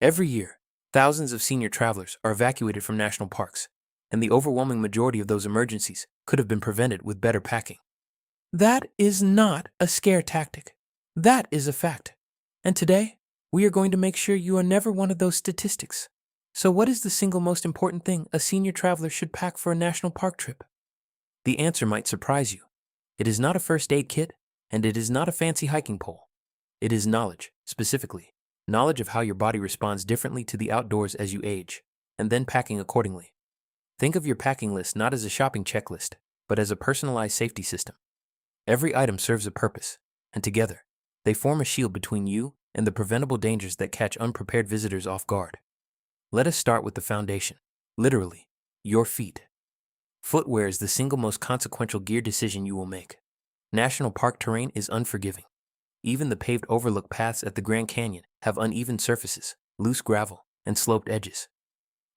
Every year, thousands of senior travelers are evacuated from national parks, and the overwhelming majority of those emergencies could have been prevented with better packing. That is not a scare tactic. That is a fact. And today, we are going to make sure you are never one of those statistics. So what is the single most important thing a senior traveler should pack for a national park trip? The answer might surprise you. It is not a first aid kit, and it is not a fancy hiking pole. It is knowledge, specifically. Knowledge of how your body responds differently to the outdoors as you age, and then packing accordingly. Think of your packing list not as a shopping checklist, but as a personalized safety system. Every item serves a purpose, and together, they form a shield between you and the preventable dangers that catch unprepared visitors off guard. Let us start with the foundation, literally, your feet. Footwear is the single most consequential gear decision you will make. National park terrain is unforgiving. Even the paved overlook paths at the Grand Canyon have uneven surfaces, loose gravel, and sloped edges.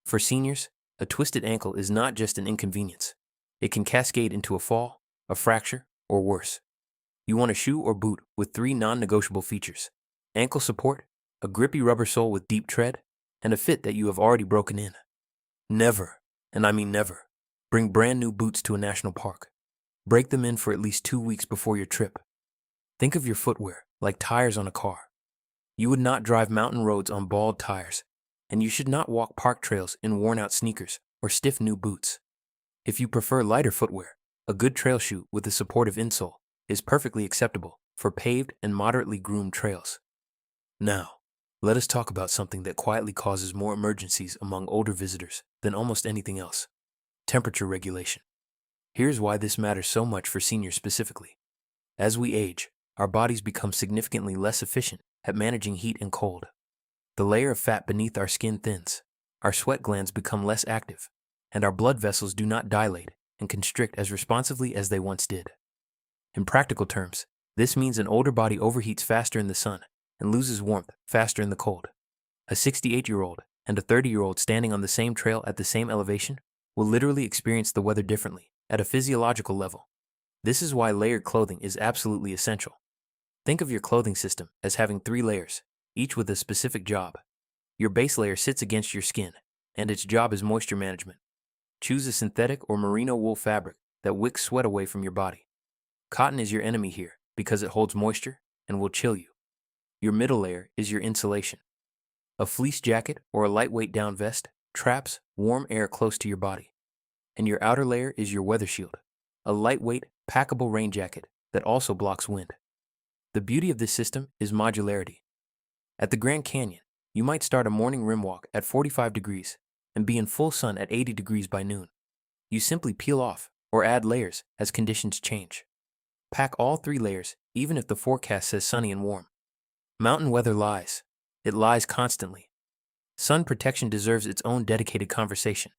For seniors, a twisted ankle is not just an inconvenience. It can cascade into a fall, a fracture, or worse. You want a shoe or boot with 3 non-negotiable features: ankle support, a grippy rubber sole with deep tread, and a fit that you have already broken in. Never, and I mean never, bring brand new boots to a national park. Break them in for at least 2 weeks before your trip. Think of your footwear like tires on a car. You would not drive mountain roads on bald tires, and you should not walk park trails in worn-out sneakers or stiff new boots. If you prefer lighter footwear, a good trail shoe with a supportive insole is perfectly acceptable for paved and moderately groomed trails. Now, let us talk about something that quietly causes more emergencies among older visitors than almost anything else: temperature regulation. Here's why this matters so much for seniors specifically. As we age, our bodies become significantly less efficient at managing heat and cold. The layer of fat beneath our skin thins, our sweat glands become less active, and our blood vessels do not dilate and constrict as responsively as they once did. In practical terms, this means an older body overheats faster in the sun and loses warmth faster in the cold. A 68-year-old and a 30-year-old standing on the same trail at the same elevation will literally experience the weather differently at a physiological level. This is why layered clothing is absolutely essential. Think of your clothing system as having 3 layers, each with a specific job. Your base layer sits against your skin, and its job is moisture management. Choose a synthetic or merino wool fabric that wicks sweat away from your body. Cotton is your enemy here because it holds moisture and will chill you. Your middle layer is your insulation. A fleece jacket or a lightweight down vest traps warm air close to your body. And your outer layer is your weather shield, a lightweight, packable rain jacket that also blocks wind. The beauty of this system is modularity. At the Grand Canyon, you might start a morning rim walk at 45 degrees and be in full sun at 80 degrees by noon. You simply peel off or add layers as conditions change. Pack all 3 layers, even if the forecast says sunny and warm. Mountain weather lies. It lies constantly. Sun protection deserves its own dedicated conversation.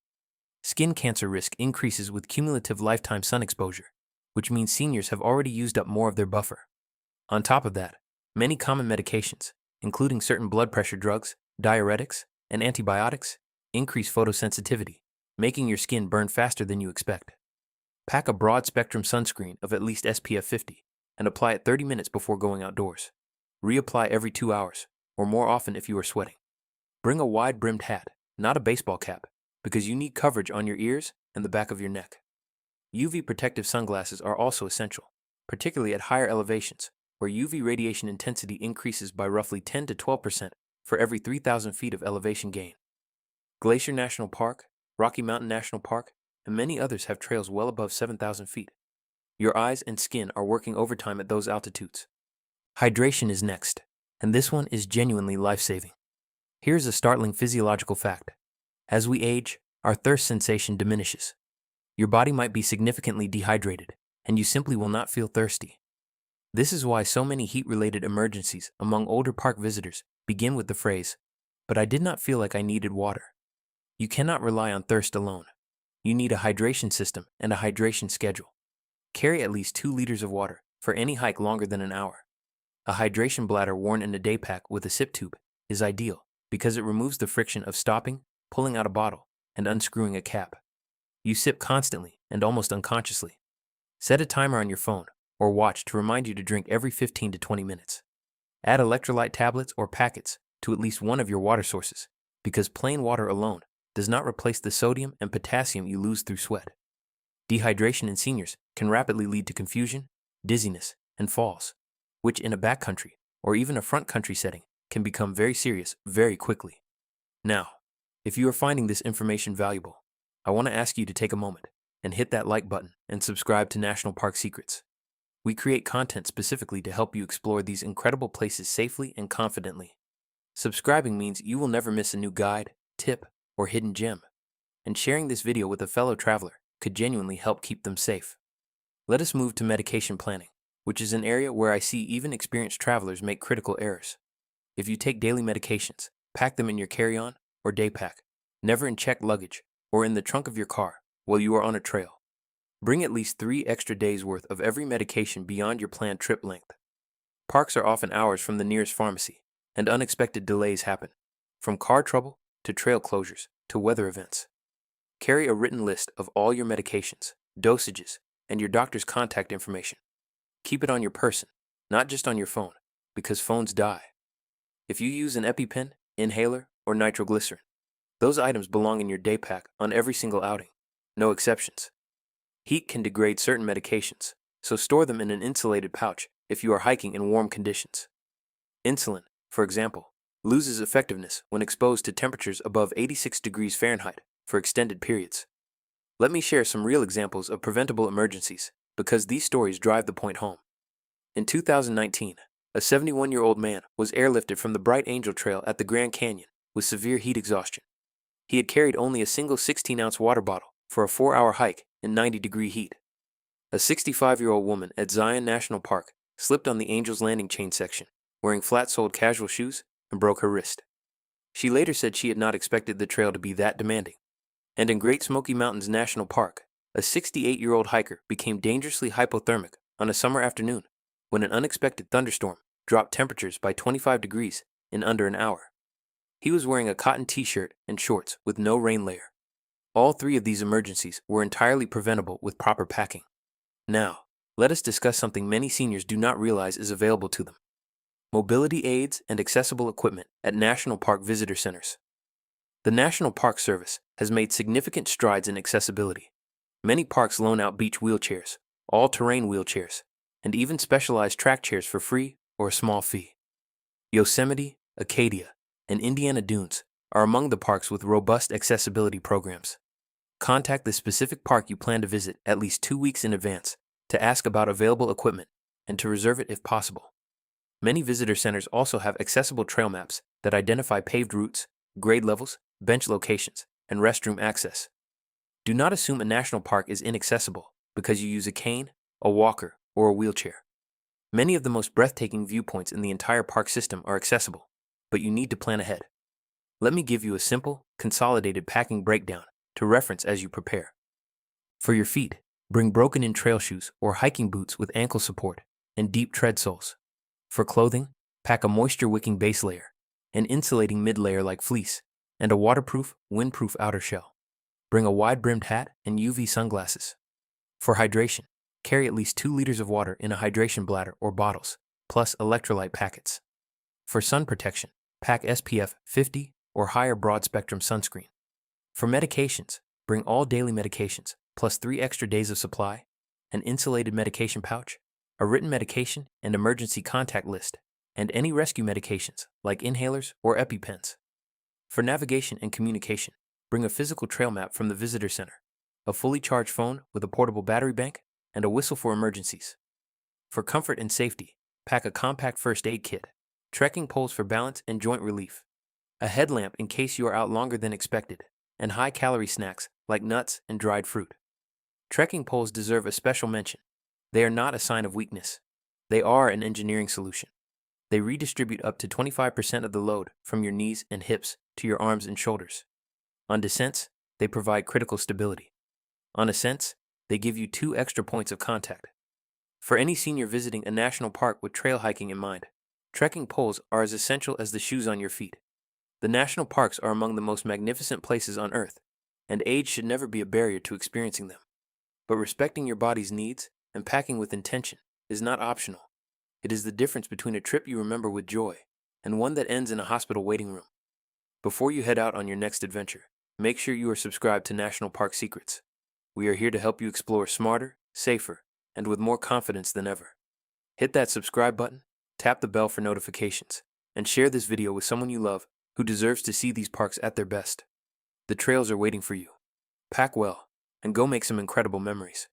Skin cancer risk increases with cumulative lifetime sun exposure, which means seniors have already used up more of their buffer. On top of that, many common medications, including certain blood pressure drugs, diuretics, and antibiotics, increase photosensitivity, making your skin burn faster than you expect. Pack a broad-spectrum sunscreen of at least SPF 50 and apply it 30 minutes before going outdoors. Reapply every 2 hours, or more often if you are sweating. Bring a wide-brimmed hat, not a baseball cap, because you need coverage on your ears and the back of your neck. UV protective sunglasses are also essential, particularly at higher elevations, where UV radiation intensity increases by roughly 10 to 12% for every 3,000 feet of elevation gain. Glacier National Park, Rocky Mountain National Park, and many others have trails well above 7,000 feet. Your eyes and skin are working overtime at those altitudes. Hydration is next, and this one is genuinely life-saving. Here's a startling physiological fact. As we age, our thirst sensation diminishes. Your body might be significantly dehydrated, and you simply will not feel thirsty. This is why so many heat-related emergencies among older park visitors begin with the phrase, "But I did not feel like I needed water." You cannot rely on thirst alone. You need a hydration system and a hydration schedule. Carry at least 2 liters of water for any hike longer than an hour. A hydration bladder worn in a day pack with a sip tube is ideal because it removes the friction of stopping, pulling out a bottle, and unscrewing a cap. You sip constantly and almost unconsciously. Set a timer on your phone or watch to remind you to drink every 15 to 20 minutes. Add electrolyte tablets or packets to at least one of your water sources, because plain water alone does not replace the sodium and potassium you lose through sweat. Dehydration in seniors can rapidly lead to confusion, dizziness, and falls, which in a backcountry or even a front country setting can become very serious very quickly. Now, if you are finding this information valuable, I want to ask you to take a moment and hit that like button and subscribe to National Park Secrets. We create content specifically to help you explore these incredible places safely and confidently. Subscribing means you will never miss a new guide, tip, or hidden gem, and sharing this video with a fellow traveler could genuinely help keep them safe. Let us move to medication planning, which is an area where I see even experienced travelers make critical errors. If you take daily medications, pack them in your carry-on or day pack, never in checked luggage or in the trunk of your car while you are on a trail. Bring at least 3 extra days' worth of every medication beyond your planned trip length. Parks are often hours from the nearest pharmacy, and unexpected delays happen, from car trouble to trail closures to weather events. Carry a written list of all your medications, dosages, and your doctor's contact information. Keep it on your person, not just on your phone, because phones die. If you use an EpiPen, inhaler, or nitroglycerin, those items belong in your day pack on every single outing, no exceptions. Heat can degrade certain medications, so store them in an insulated pouch if you are hiking in warm conditions. Insulin, for example, loses effectiveness when exposed to temperatures above 86 degrees Fahrenheit for extended periods. Let me share some real examples of preventable emergencies, because these stories drive the point home. In 2019, a 71-year-old man was airlifted from the Bright Angel Trail at the Grand Canyon with severe heat exhaustion. He had carried only a single 16-ounce water bottle for a 4-hour hike in 90-degree heat. A 65-year-old woman at Zion National Park slipped on the Angel's Landing chain section, wearing flat-soled casual shoes, and broke her wrist. She later said she had not expected the trail to be that demanding. And in Great Smoky Mountains National Park, a 68-year-old hiker became dangerously hypothermic on a summer afternoon when an unexpected thunderstorm dropped temperatures by 25 degrees in under an hour. He was wearing a cotton t-shirt and shorts with no rain layer. All 3 of these emergencies were entirely preventable with proper packing. Now, let us discuss something many seniors do not realize is available to them: mobility aids and accessible equipment at National Park Visitor Centers. The National Park Service has made significant strides in accessibility. Many parks loan out beach wheelchairs, all-terrain wheelchairs, and even specialized track chairs for free or a small fee. Yosemite, Acadia, and Indiana Dunes are among the parks with robust accessibility programs. Contact the specific park you plan to visit at least 2 weeks in advance to ask about available equipment and to reserve it if possible. Many visitor centers also have accessible trail maps that identify paved routes, grade levels, bench locations, and restroom access. Do not assume a national park is inaccessible because you use a cane, a walker, or a wheelchair. Many of the most breathtaking viewpoints in the entire park system are accessible, but you need to plan ahead. Let me give you a simple, consolidated packing breakdown to reference as you prepare. For your feet, bring broken-in trail shoes or hiking boots with ankle support and deep tread soles. For clothing, pack a moisture-wicking base layer, an insulating mid-layer like fleece, and a waterproof, windproof outer shell. Bring a wide-brimmed hat and UV sunglasses. For hydration, carry at least 2 liters of water in a hydration bladder or bottles, plus electrolyte packets. For sun protection, pack SPF 50 or higher broad-spectrum sunscreen. For medications, bring all daily medications, plus 3 extra days of supply, an insulated medication pouch, a written medication and emergency contact list, and any rescue medications like inhalers or EpiPens. For navigation and communication, bring a physical trail map from the visitor center, a fully charged phone with a portable battery bank, and a whistle for emergencies. For comfort and safety, pack a compact first aid kit, trekking poles for balance and joint relief, a headlamp in case you are out longer than expected, and high-calorie snacks like nuts and dried fruit. Trekking poles deserve a special mention. They are not a sign of weakness. They are an engineering solution. They redistribute up to 25% of the load from your knees and hips to your arms and shoulders. On descents, they provide critical stability. On ascents, they give you 2 extra points of contact. For any senior visiting a national park with trail hiking in mind, trekking poles are as essential as the shoes on your feet. The national parks are among the most magnificent places on Earth, and age should never be a barrier to experiencing them. But respecting your body's needs and packing with intention is not optional. It is the difference between a trip you remember with joy and one that ends in a hospital waiting room. Before you head out on your next adventure, make sure you are subscribed to National Park Secrets. We are here to help you explore smarter, safer, and with more confidence than ever. Hit that subscribe button, tap the bell for notifications, and share this video with someone you love who deserves to see these parks at their best. The trails are waiting for you. Pack well, and go make some incredible memories.